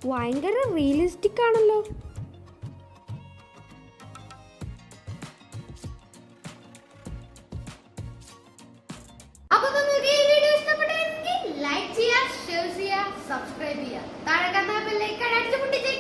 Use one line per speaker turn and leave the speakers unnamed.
ഭയങ്കര റിയലിസ്റ്റിക് ആണല്ലോ.
അപ്പോൾ നിങ്ങൾക്ക് ഈ വീഡിയോ ഇഷ്ടപ്പെട്ടെങ്കിൽ ലൈക്ക് ചെയ്യുക, ഷെയർ ചെയ്യുക, സബ്സ്ക്രൈബ് ചെയ്യുക. താഴെ കാണുന്ന ബെൽ ഐക്കൺ അടിച്ചു പൊട്ടിച്ചേക്കുക.